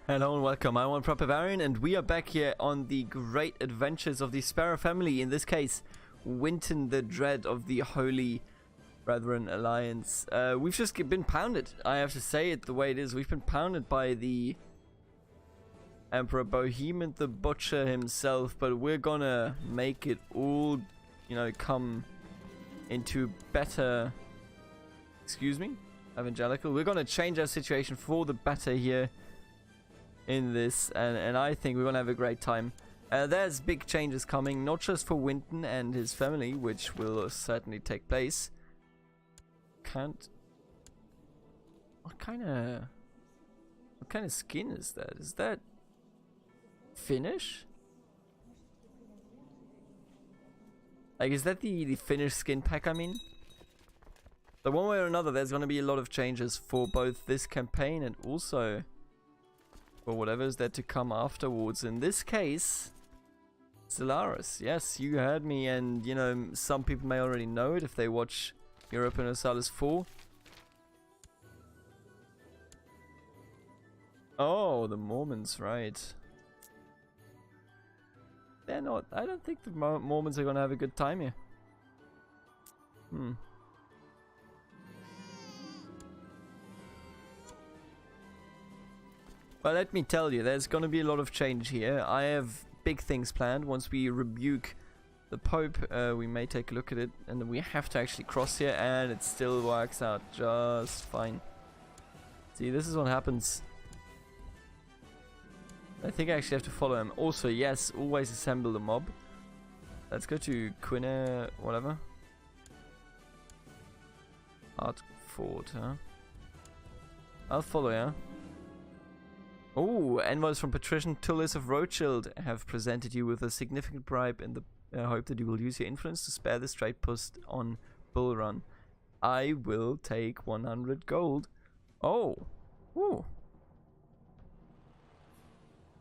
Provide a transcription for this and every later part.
Hello and welcome, I'm Bavarian and we are back here on the great adventures of the Sparrow family. In this case, Winton the Dread of the Holy Brethren Alliance. We've just been pounded, I have to say it the way it is. We've been pounded by the Emperor Bohemond the Butcher himself, but we're gonna make it all, you know, come into better... Excuse me? Evangelical. We're gonna change our situation for the better here in this, and I think we're gonna have a great time. There's big changes coming, not just for Winton and his family, which will certainly take place. What kind of skin is that? Is that Finnish? Like, is that the Finnish skin pack, I mean? But one way or another, there's gonna be a lot of changes for both this campaign and also or whatever is there to come afterwards. In this case, Stellaris. Yes, you heard me, and you know, some people may already know it if they watch Europa Universalis 4. Oh, the Mormons, right. They're not... I don't think the Mormons are gonna have a good time here. But let me tell you, there's gonna be a lot of change here. I have big things planned. Once we rebuke the Pope, we may take a look at it, and then we have to actually cross here, and it still works out just fine. See, this is what happens. I think I actually have to follow him. Also, yes, always assemble the mob. Let's go to Quina, whatever. Hartford, huh? I'll follow, yeah. Oh, envoys from Patrician Tullis of Rothschild have presented you with a significant bribe in the hope that you will use your influence to spare the trade post on Bull Run. I will take 100 gold. Oh. Ooh.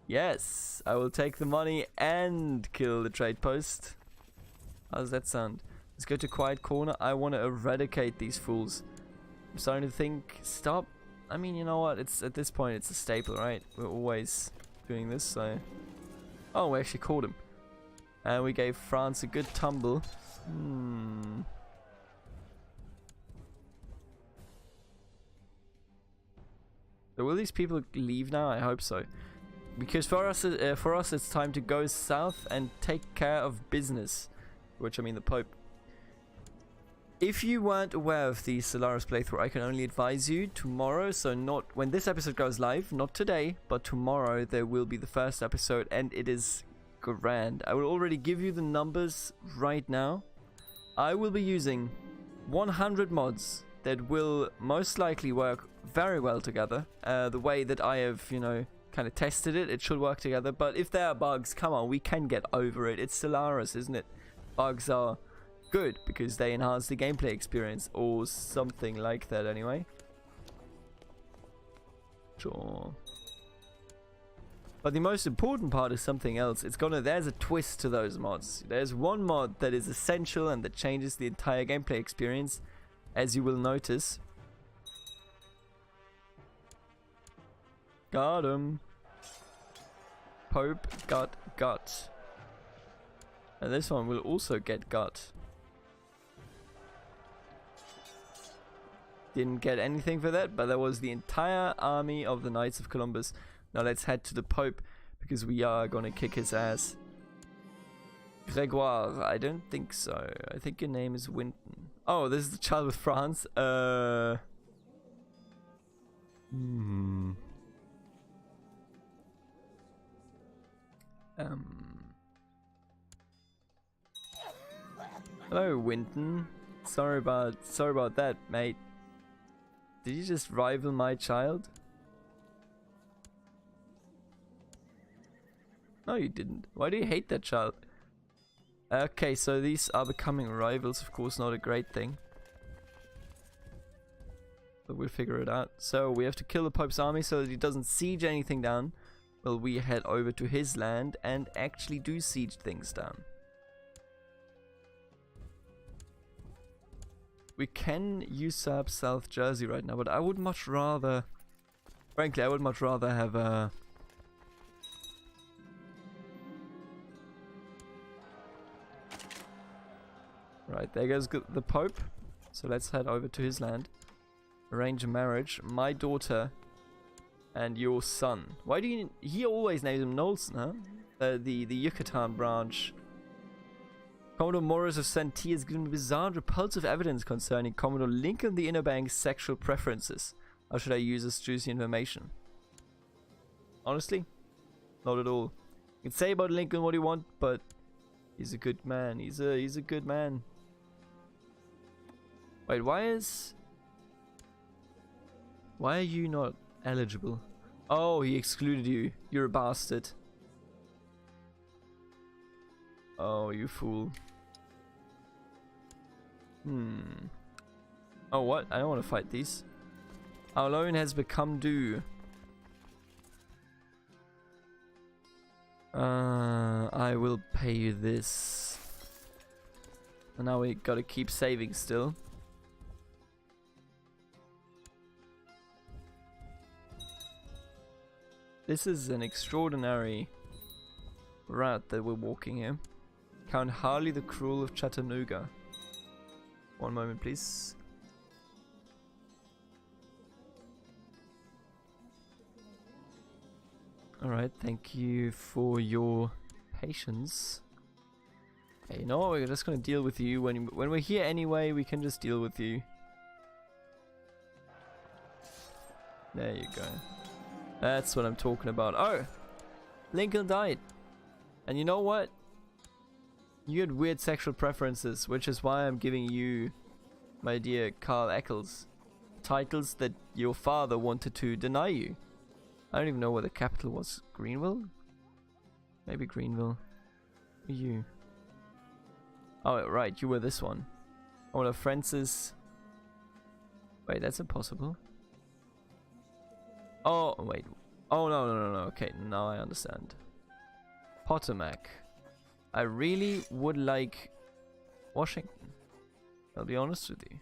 Yes, I will take the money and kill the trade post. How does that sound? Let's go to Quiet Corner. I want to eradicate these fools. I'm starting to think, stop. I mean, you know what? It's at this point, it's a staple, right? We're always doing this, so... Oh, we actually caught him. And we gave France a good tumble. So will these people leave now? I hope so. Because for us, it's time to go south and take care of business. Which, I mean, the Pope. If you weren't aware of the Stellaris playthrough, I can only advise you tomorrow, so not when this episode goes live, not today, but tomorrow there will be the first episode, and it is grand. I will already give you the numbers right now. I will be using 100 mods that will most likely work very well together. The way that I have, you know, kind of tested it, it should work together, but if there are bugs, come on, we can get over it. It's Stellaris, isn't it? Bugs are good because they enhance the gameplay experience or something like that anyway. Sure. But the most important part is something else. There's a twist to those mods. There's one mod that is essential and that changes the entire gameplay experience, as you will notice. Got him. Pope got gut. And this one will also get gut. Didn't get anything for that, but that was the entire army of the Knights of Columbus. Now let's head to the Pope, because we are gonna kick his ass. Grégoire, I don't think so. I think your name is Winton. Oh, this is the child with France. Hello, Winton. Sorry about that, mate. Did you just rival my child? No, you didn't. Why do you hate that child? Okay, so these are becoming rivals. Of course, not a great thing. But we'll figure it out. So we have to kill the Pope's army so that he doesn't siege anything down. Well, we head over to his land and actually do siege things down. We can usurp South Jersey right now, but I would much rather... Frankly, I would much rather have Right, there goes the Pope. So let's head over to his land. Arrange a marriage. My daughter and your son. Why do you... He always names him Nolson, huh? The Yucatan branch. Commodore Morris of Santee has given me bizarre and repulsive evidence concerning Commodore Lincoln the Inner Bank's sexual preferences. How should I use this juicy information? Honestly, not at all. You can say about Lincoln what you want, but he's a good man. He's a good man. Wait, why are you not eligible? Oh, he excluded you. You're a bastard. Oh, you fool. Oh, what? I don't want to fight these. Our loan has become due. I will pay you this. And now we gotta keep saving still. This is an extraordinary route that we're walking here. Count Harley the Cruel of Chattanooga. One moment, please. Alright, thank you for your patience. Hey, you know what? We're just gonna deal with you. When we're here anyway, we can just deal with you. There you go. That's what I'm talking about. Oh! Lincoln died. And you know what? You had weird sexual preferences, which is why I'm giving you, my dear Carl Eccles, titles that your father wanted to deny you. I don't even know where the capital was. Greenville? Maybe Greenville. Who are you? Oh, right, you were this one. Oh, no, Francis. Wait, that's impossible. Oh, wait. Oh, no. Okay, now I understand. Potomac. I really would like Washington. I'll be honest with you.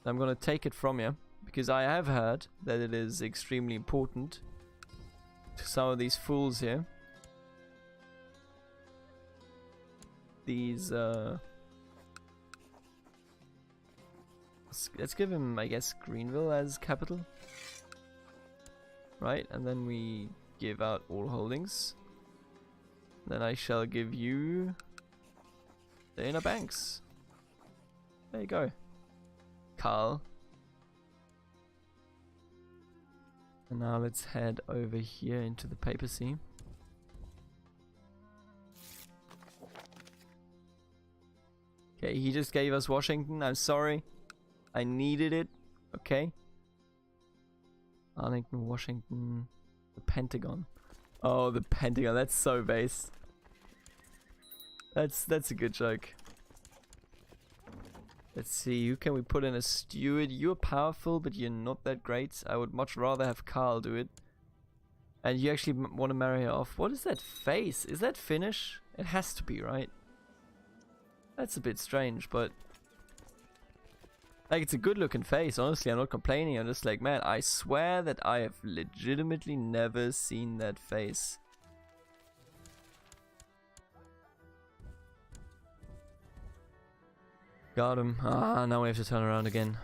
I'm gonna take it from you, because I have heard that it is extremely important to some of these fools here. These, let's give him, I guess, Greenville as capital. Right, and then we give out all holdings. Then I shall give you the Inner Banks. There you go, Carl. And now let's head over here into the papacy. Okay, he just gave us Washington. I'm sorry. I needed it. Okay. Arlington, Washington, the Pentagon. Oh, the Pentagon. That's so based. That's a good joke. Let's see, who can we put in as steward? You're powerful, but you're not that great. I would much rather have Carl do it. And you actually want to marry her off. What is that face? Is that Finnish? It has to be, right? That's a bit strange, but... Like, it's a good looking face, honestly. I'm not complaining. I'm just like, man, I swear that I have legitimately never seen that face. Got him. Ah, now we have to turn around again.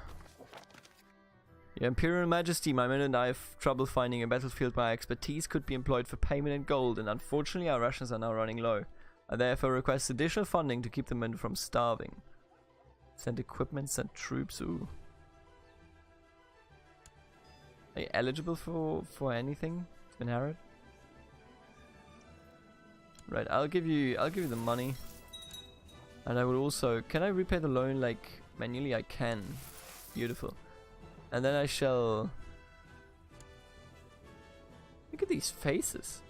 Your Imperial Majesty, my men and I have trouble finding a battlefield. My expertise could be employed for payment in gold, and unfortunately our rations are now running low. I therefore request additional funding to keep the men from starving. Send equipment, send troops. Ooh. Are you eligible for anything? Inherit? Right, I'll give you the money. And I will also... Can I repay the loan, like, manually? I can. Beautiful. And then I shall... Look at these faces.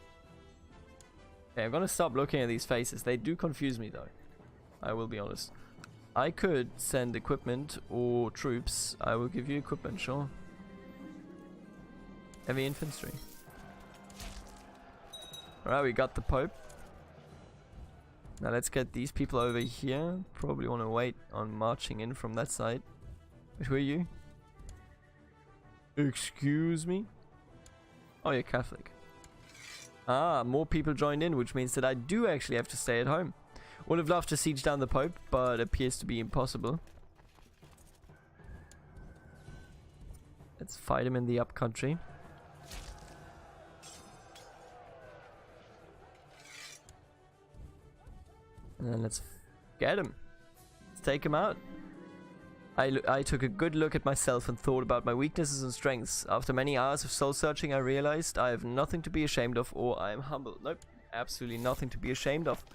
Okay, I'm gonna stop looking at these faces. They do confuse me, though. I will be honest. I could send equipment or troops. I will give you equipment, sure. Heavy infantry. Alright, we got the Pope. Now let's get these people over here. Probably want to wait on marching in from that side. But who are you? Excuse me? Oh, you're Catholic. Ah, more people joined in, which means that I do actually have to stay at home. Would have loved to siege down the Pope, but appears to be impossible. Let's fight him in the upcountry. And then let's get him. Let's take him out. I took a good look at myself and thought about my weaknesses and strengths. After many hours of soul searching, I realized I have nothing to be ashamed of, or I am humble. Nope, absolutely nothing to be ashamed of.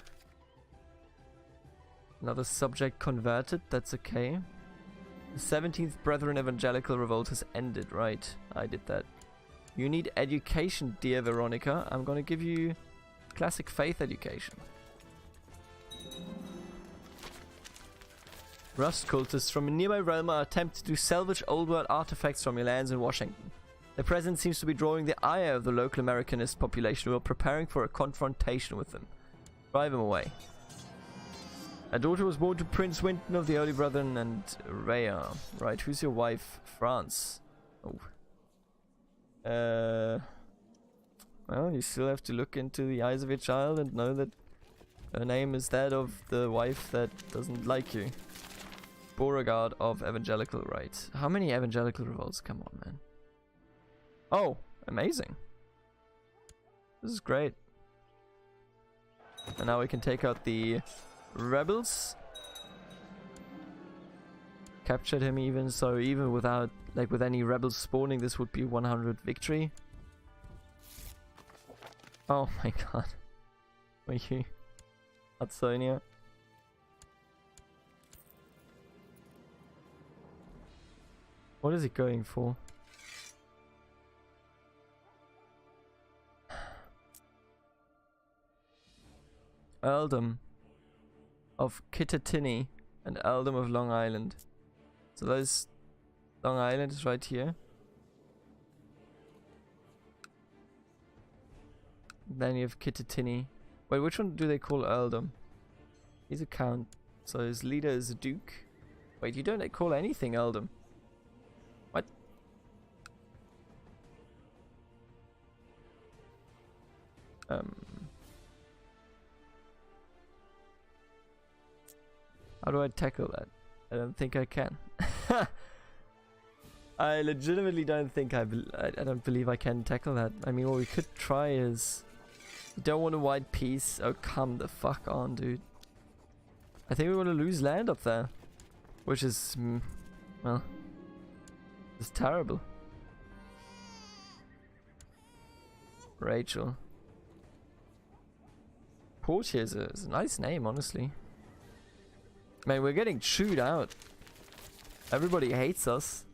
Another subject converted, that's okay. The 17th Brethren Evangelical Revolt has ended, right? I did that. You need education, dear Veronica. I'm gonna give you classic faith education. Rust cultists from a nearby realm are attempting to salvage old world artifacts from your lands in Washington. Their presence seems to be drawing the ire of the local Americanist population who are preparing for a confrontation with them. Drive them away. A daughter was born to Prince Winton of the Holy Brethren and Rhea. Right, who's your wife? France. Oh. Well, you still have to look into the eyes of your child and know that her name is that of the wife that doesn't like you. Beauregard of Evangelical Rites. How many Evangelical Revolts? Come on, man. Oh, amazing. This is great. And now we can take out the rebels. Captured him even, so even without, like with any rebels spawning, this would be 100 victory. Oh my god. Were you? Hudsonia. What is he going for? Earldom of Kittatinny and Earldom of Long Island. So those Long Island is right here. Then you have Kittatinny. Wait, which one do they call Earldom? He's a count. So his leader is a duke. Wait, you don't call anything Earldom. What? How do I tackle that? I don't think I can. I legitimately don't think I don't believe I can tackle that. I mean, what we could try is... You don't want a white piece? Oh, come the fuck on, dude. I think we want to lose land up there. Which is... well... It's terrible. Rachel. Portia is a nice name, honestly. Man, we're getting chewed out. Everybody hates us.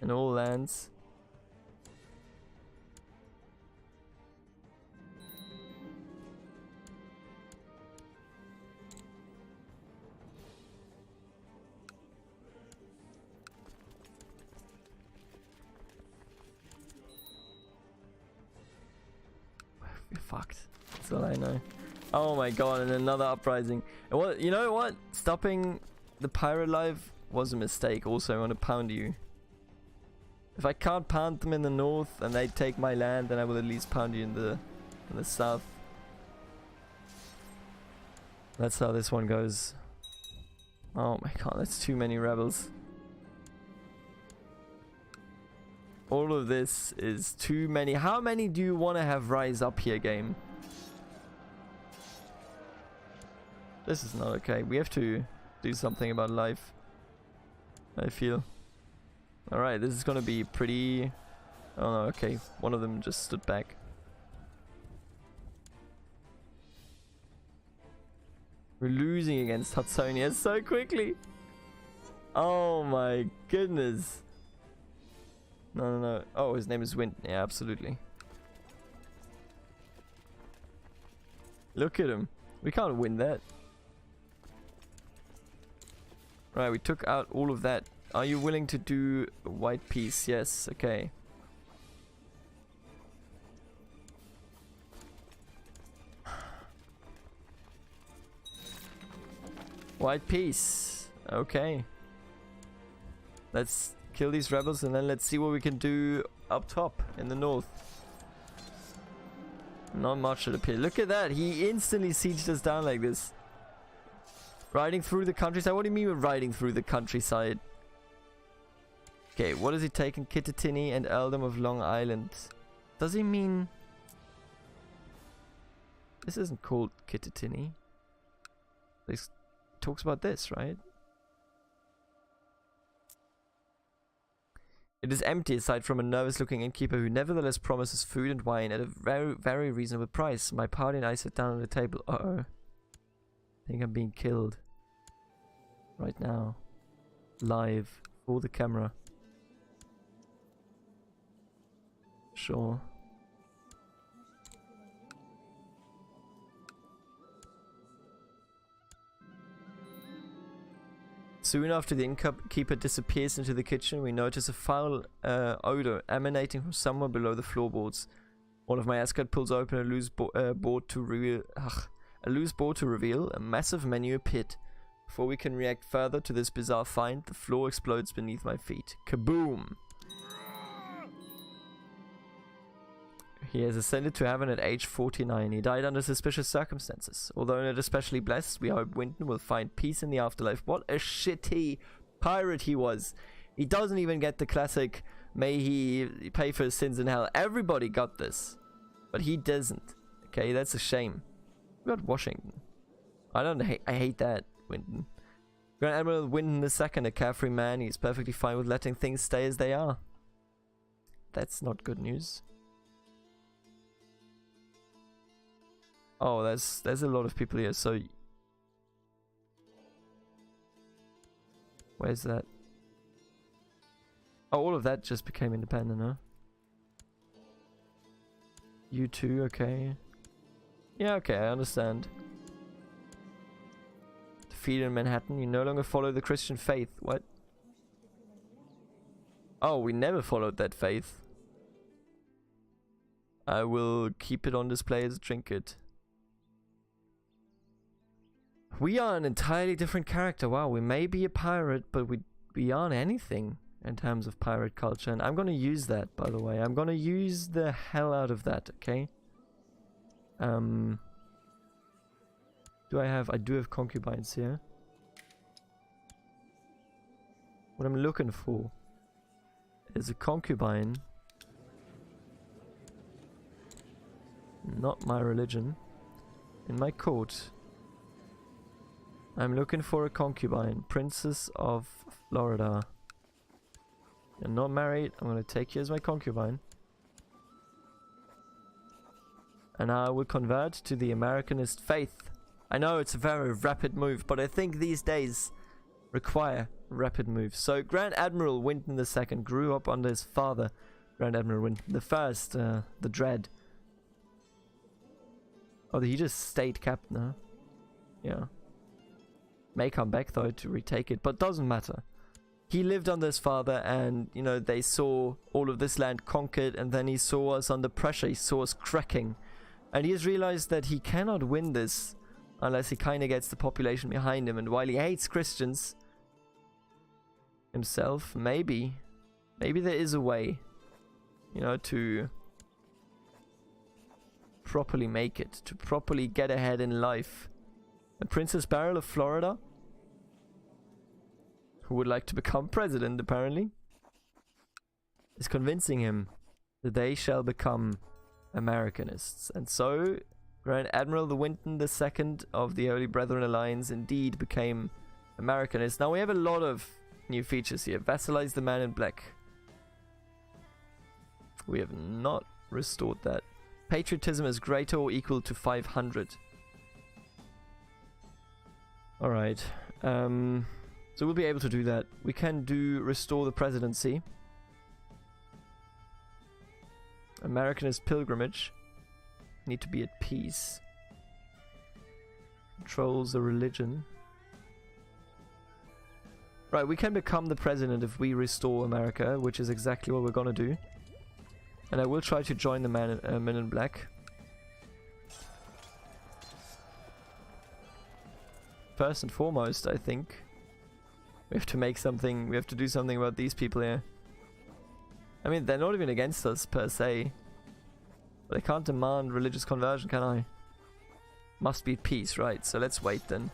In all lands. We're fucked. That's all I know. Oh my god, and another uprising. And what, you know what? Stopping the pirate life was a mistake. Also, I want to pound you. If I can't pound them in the north and they take my land, then I will at least pound you in the south. That's how this one goes. Oh my god, that's too many rebels. All of this is too many. How many do you want to have rise up here, game? This is not okay. We have to do something about life, I feel. Alright, this is gonna be pretty... Oh no, okay. One of them just stood back. We're losing against Hudsonia so quickly. Oh my goodness. No. Oh, his name is Winton. Yeah, absolutely. Look at him. We can't win that. Right, we took out all of that. Are you willing to do a white piece? Yes, okay. White piece. Okay. Let's kill these rebels and then let's see what we can do up top in the north. Not much it appears. Look at that. He instantly sieged us down like this. Riding through the countryside. What do you mean with riding through the countryside? Okay, what is he taking? Kittatinny and Earldom of Long Island. Does he mean... This isn't called Kittatinny. This talks about this, right? It is empty aside from a nervous-looking innkeeper who nevertheless promises food and wine at a very, very reasonable price. My party and I sit down at the table. Uh-oh. I think I'm being killed. Right now. Live. For the camera. Sure. Soon after the innkeeper disappears into the kitchen, we notice a foul odor emanating from somewhere below the floorboards. One of my escort pulls open a loose board to reveal a massive menu pit. Before we can react further to this bizarre find, the floor explodes beneath my feet. Kaboom! He has ascended to heaven at age 49. He died under suspicious circumstances. Although not especially blessed, we hope Winton will find peace in the afterlife. What a shitty pirate he was. He doesn't even get the classic, may he pay for his sins in hell. Everybody got this. But he doesn't. Okay, that's a shame. We got Washington. I hate that, Winton. Grand Admiral Winton II, a carefree man. He's perfectly fine with letting things stay as they are. That's not good news. Oh, there's a lot of people here, so... Where's that? Oh, all of that just became independent, huh? You too, okay. Yeah, okay, I understand. Defeated in Manhattan, you no longer follow the Christian faith. What? Oh, we never followed that faith. I will keep it on display as a trinket. We are an entirely different character. Wow, we may be a pirate, but we aren't anything in terms of pirate culture. And I'm going to use that, by the way. I'm going to use the hell out of that, okay? Do I have... I do have concubines here. What I'm looking for is a concubine. Not my religion. In my court. I'm looking for a concubine. Princess of Florida. You're not married. I'm going to take you as my concubine. And I will convert to the Americanist faith. I know it's a very rapid move, but I think these days require rapid moves. So Grand Admiral Winton II grew up under his father, Grand Admiral Winton I, the Dread. Oh, he just stayed captain, huh? Yeah. May come back though to retake it, but doesn't matter. He lived under his father and, you know, they saw all of this land conquered, and then he saw us under pressure, he saw us cracking. And he has realized that he cannot win this unless he kind of gets the population behind him. And while he hates Christians himself, maybe there is a way, you know, to properly make it, to properly get ahead in life. And Princess Beryl of Florida, who would like to become president apparently, is convincing him that they shall become Americanists. And so Grand Admiral the Winton II of the Holy Brethren Alliance indeed became Americanist. Now we have a lot of new features here. Vassalize the man in black. We have not restored that. Patriotism is greater or equal to 500. Alright. So we'll be able to do that. We can do restore the presidency. Americanist pilgrimage. Need to be at peace. Controls the religion. Right, we can become the president if we restore America, which is exactly what we're gonna do. And I will try to join the men in black. First and foremost, I think we have to make something, we have to do something about these people here. I mean, they're not even against us per se. But I can't demand religious conversion, can I? Must be peace, right? So let's wait then.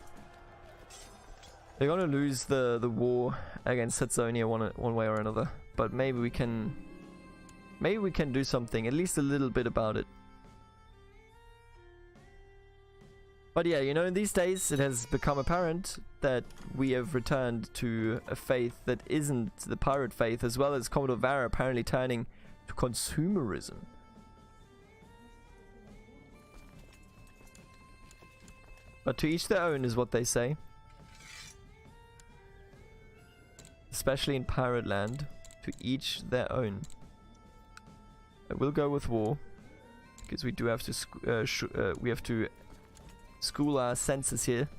They're gonna lose the war against Saxonia one way or another. But maybe we can do something, at least a little bit about it. But yeah, you know, in these days it has become apparent that we have returned to a faith that isn't the pirate faith, as well as Commodore Vara apparently turning to consumerism. But to each their own is what they say. Especially in pirate land, to each their own. I will go with war, because we do have to school our senses here.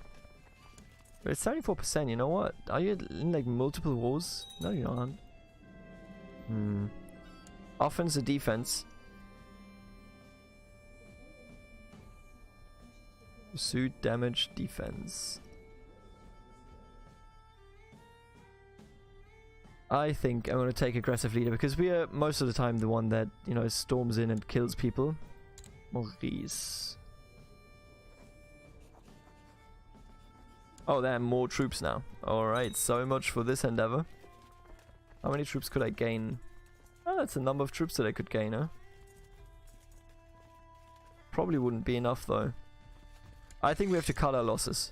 But it's 74%, you know what? Are you in like multiple wars? No, you aren't. Offense or defense? Pursuit, damage, defense. I think I'm going to take aggressive leader because we are most of the time the one that, you know, storms in and kills people. Maurice. Oh, there are more troops now. Alright, so much for this endeavor. How many troops could I gain? Oh, that's a number of troops that I could gain, huh? Probably wouldn't be enough though. I think we have to cut our losses.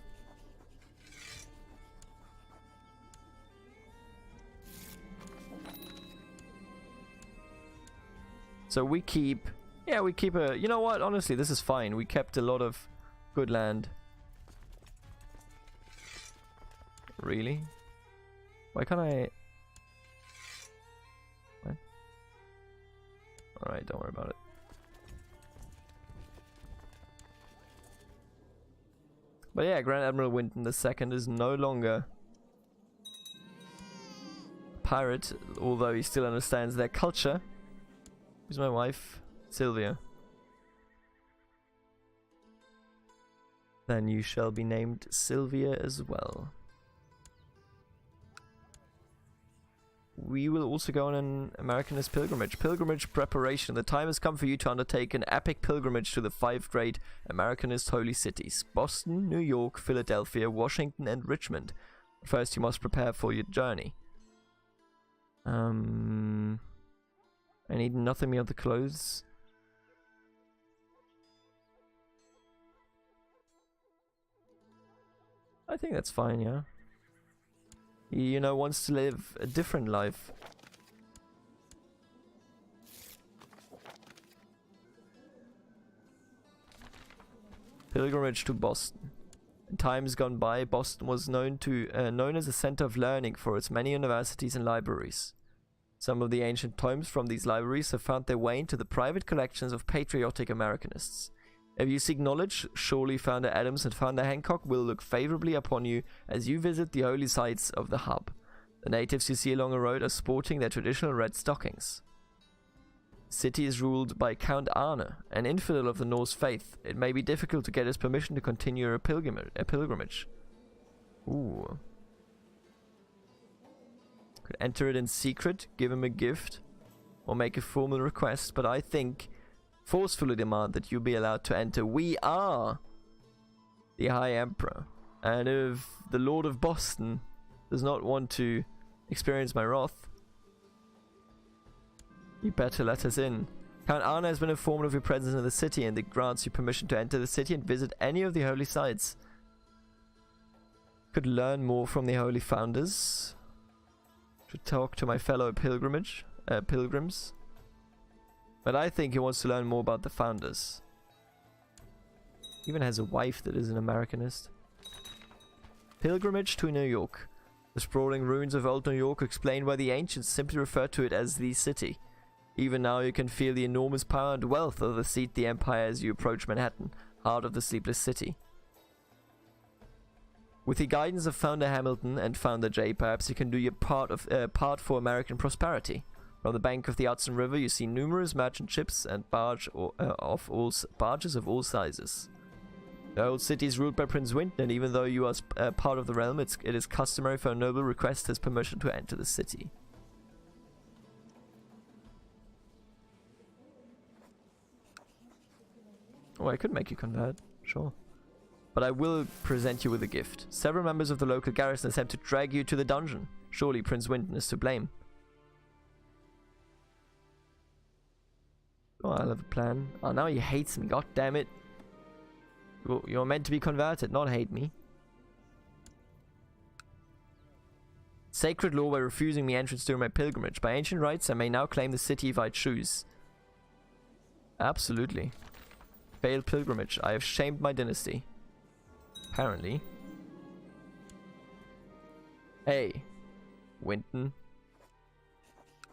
So we keep... Yeah, we keep a... You know what? Honestly, this is fine. We kept a lot of good land. Really? Why can't I... What? Alright, don't worry about it. But yeah, Grand Admiral Winton II is no longer a pirate, although he still understands their culture. Who's my wife? Sylvia. Then you shall be named Sylvia as well. We will also go on an Americanist pilgrimage. Pilgrimage preparation. The time has come for you to undertake an epic pilgrimage to the 5 great Americanist holy cities. Boston, New York, Philadelphia, Washington, and Richmond. First, you must prepare for your journey. I need nothing but the clothes. I think that's fine, yeah. He, you know, wants to live a different life. Pilgrimage to Boston. In times gone by, Boston was known as a center of learning for its many universities and libraries. Some of the ancient tomes from these libraries have found their way into the private collections of patriotic Americanists. If you seek knowledge, surely Founder Adams and Founder Hancock will look favorably upon you as you visit the holy sites of the hub. The natives you see along the road are sporting their traditional red stockings. The city is ruled by Count Arne, an infidel of the Norse faith. It may be difficult to get his permission to continue a pilgrimage. Ooh. Could enter it in secret, give him a gift, or make a formal request, but I think forcefully demand that you be allowed to enter. We are the High Emperor, and if the Lord of Boston does not want to experience my wrath, you better let us in. Count Arne has been informed of your presence in the city and it grants you permission to enter the city and visit any of the holy sites. Could learn more from the holy founders. Should talk to my fellow pilgrims. But I think he wants to learn more about the founders. He even has a wife that is an Americanist. Pilgrimage to New York. The sprawling ruins of old New York explain why the ancients simply referred to it as the city. Even now you can feel the enormous power and wealth of the seat the empire as you approach Manhattan, heart of the sleepless city. With the guidance of Founder Hamilton and Founder Jay, perhaps you can do your part for American prosperity. From the bank of the Hudson River, you see numerous merchant ships and barges of all sizes. The old city is ruled by Prince Winton, and even though you are part of the realm, it is customary for a noble request his permission to enter the city. Oh, I could make you convert. Sure. But I will present you with a gift. Several members of the local garrison attempt to drag you to the dungeon. Surely Prince Winton is to blame. Oh, I'll have a plan. Oh, now he hates me. God damn it. You're meant to be converted, not hate me. Sacred law by refusing me entrance during my pilgrimage. By ancient rights, I may now claim the city if I choose. Absolutely. Failed pilgrimage. I have shamed my dynasty. Apparently. Hey, Winton.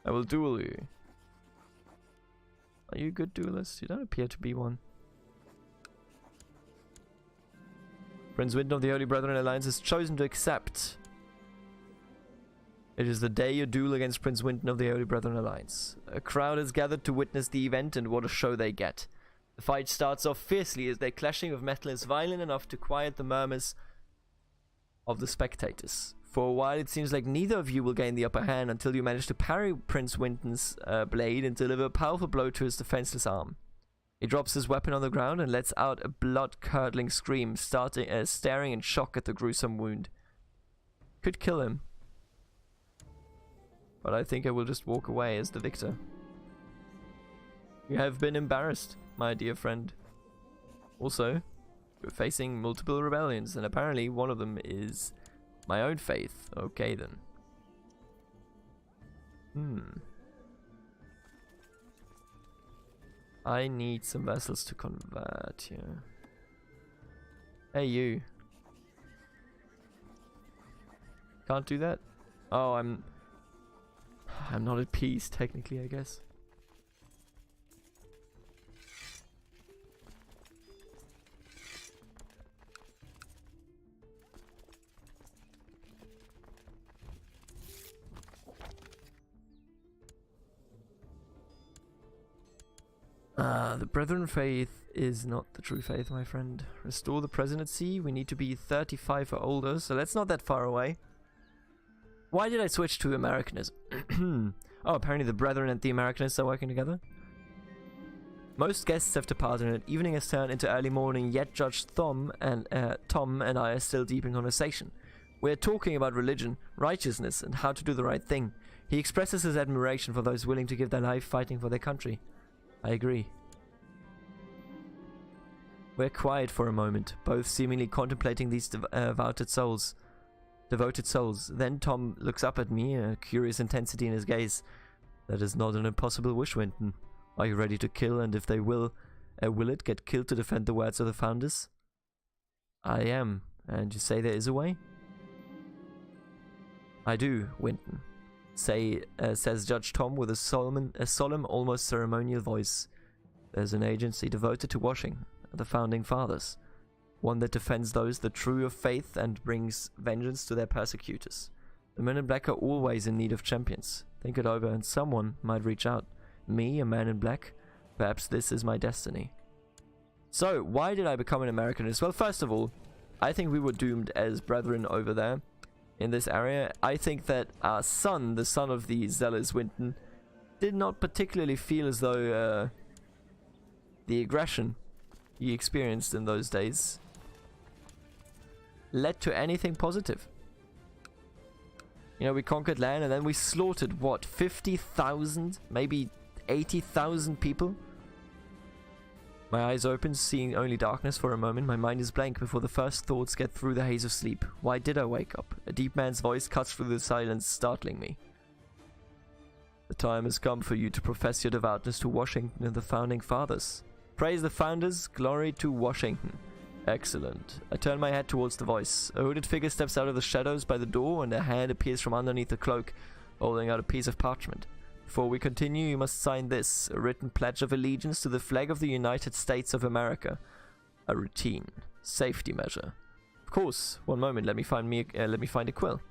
I will duel you. Are you a good duelist? You don't appear to be one. Prince Winton of the Holy Brethren Alliance has chosen to accept. It is the day you duel against Prince Winton of the Holy Brethren Alliance. A crowd has gathered to witness the event, and what a show they get. The fight starts off fiercely as their clashing of metal is violent enough to quiet the murmurs of the spectators. For a while, it seems like neither of you will gain the upper hand until you manage to parry Prince Winton's blade and deliver a powerful blow to his defenseless arm. He drops his weapon on the ground and lets out a blood-curdling scream, staring in shock at the gruesome wound. Could kill him. But I think I will just walk away as the victor. You have been embarrassed, my dear friend. Also, you're facing multiple rebellions, and apparently one of them is my own faith. Okay then. I need some vessels to convert here. Hey you. Can't do that? Oh, I'm not at peace, technically, I guess. The Brethren faith is not the true faith, my friend. Restore the presidency. We need to be 35 or older, so that's not that far away. Why did I switch to Americanism? Oh, apparently the Brethren and the Americanists are working together. Most guests have departed and evening has turned into early morning, yet Judge Tom and I are still deep in conversation. We're talking about religion, righteousness, and how to do the right thing. He expresses his admiration for those willing to give their life fighting for their country. I agree. We're quiet for a moment, both seemingly contemplating these devoted souls. Then Tom looks up at me, a curious intensity in his gaze. That is not an impossible wish, Winton. Are you ready to kill, and if they will it get killed to defend the words of the founders? I am. And you say there is a way? I do, Winton. Says Judge Tom with a solemn, almost ceremonial voice. There's an agency devoted to washing the founding fathers. One that defends those the true of faith and brings vengeance to their persecutors. The men in black are always in need of champions. Think it over and someone might reach out. Me, a man in black? Perhaps this is my destiny. So, why did I become an Americanist? Well, first of all, I think we were doomed as brethren over there in this area. I think that our son, the son of the zealous Winton, did not particularly feel as though the aggression he experienced in those days led to anything positive. You know, we conquered land and then we slaughtered, what, 50,000, maybe 80,000 people? My eyes open, seeing only darkness for a moment. My mind is blank before the first thoughts get through the haze of sleep. Why did I wake up? A deep man's voice cuts through the silence, startling me. The time has come for you to profess your devoutness to Washington and the founding fathers. Praise the founders, glory to Washington. Excellent. I turn my head towards the voice. A hooded figure steps out of the shadows by the door, and a hand appears from underneath the cloak, holding out a piece of parchment. Before we continue, you must sign this, a written pledge of allegiance to the flag of the United States of America. A routine. Safety measure. Of course. One moment, let me find a quill.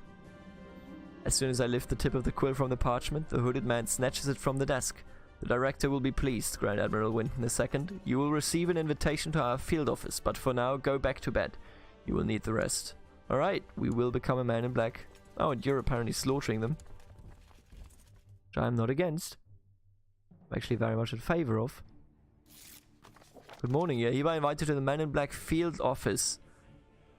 As soon as I lift the tip of the quill from the parchment, the hooded man snatches it from the desk. The director will be pleased, Grand Admiral Winton II. You will receive an invitation to our field office, but for now, go back to bed. You will need the rest. Alright, we will become a man in black. Oh, and you're apparently slaughtering them. Which I'm not against. I'm actually very much in favor of. Good morning. You're hereby invited to the Man in Black field office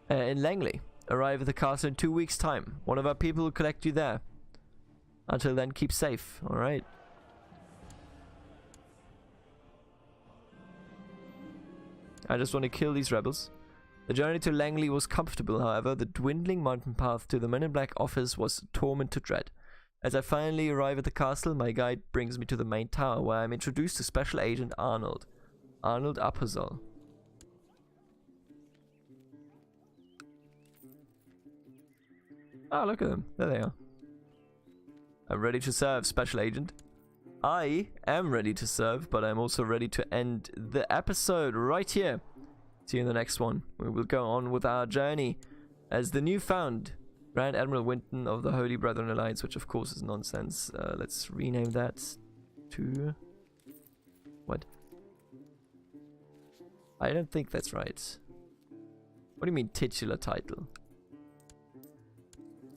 in Langley. Arrive at the castle in 2 weeks' time. One of our people will collect you there. Until then, keep safe. Alright. I just want to kill these rebels. The journey to Langley was comfortable, however. The dwindling mountain path to the Men in Black office was a torment to dread. As I finally arrive at the castle, my guide brings me to the main tower, where I'm introduced to Special Agent Arnold. Arnold Apazol. Ah, look at them. There they are. I'm ready to serve, Special Agent. I am ready to serve, but I'm also ready to end the episode right here. See you in the next one. We will go on with our journey as the newfound Grand Admiral Winton of the Holy Brethren Alliance, which of course is nonsense. Let's rename that to... What? I don't think that's right. What do you mean titular title?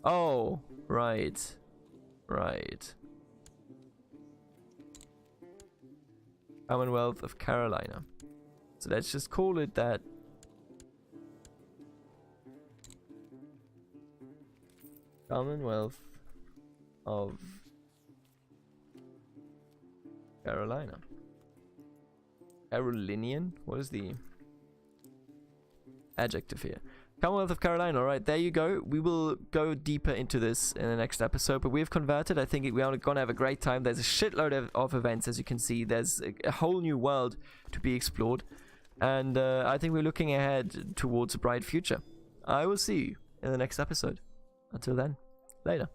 Oh, right. Right. Commonwealth of Carolina. So let's just call it that. Commonwealth of Carolina. Carolinian? What is the adjective here? Commonwealth of Carolina. Alright, there you go. We will go deeper into this in the next episode, but we've converted. I think we are going to have a great time. There's a shitload of events, as you can see. There's a whole new world to be explored. And I think we're looking ahead towards a bright future. I will see you in the next episode. Until then, later.